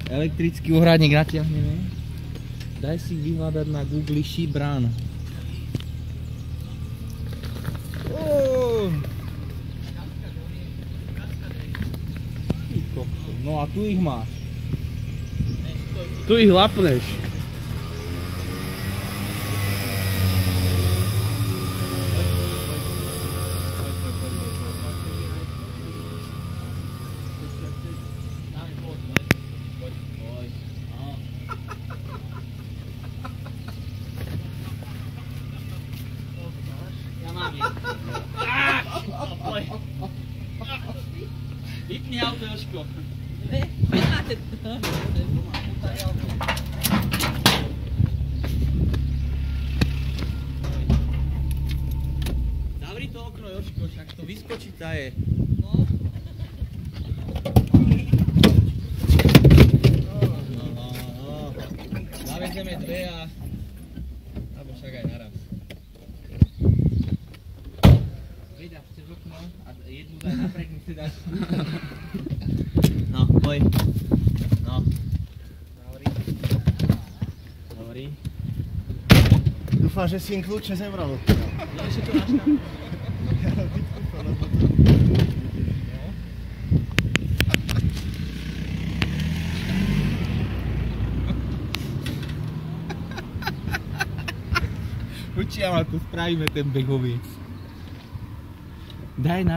Elektrický ohradník natiahneme. Daj si vyhľadať na Google Šibran. No a tu ich máš. Tu ich lapneš. Vypni auto, Jožko. Zavri to okno, Jožko, však to vyskočí taje. No. Zavezeme dve a... alebo však aj naraz. Vydáš cez okno a jednu daj naprednú si dáš. No, poj. No. Dobrý. Dúfam, že si im kľúče zebral. No, ešte to máš tam. Učiam, ako spravíme ten behoviec. Daj na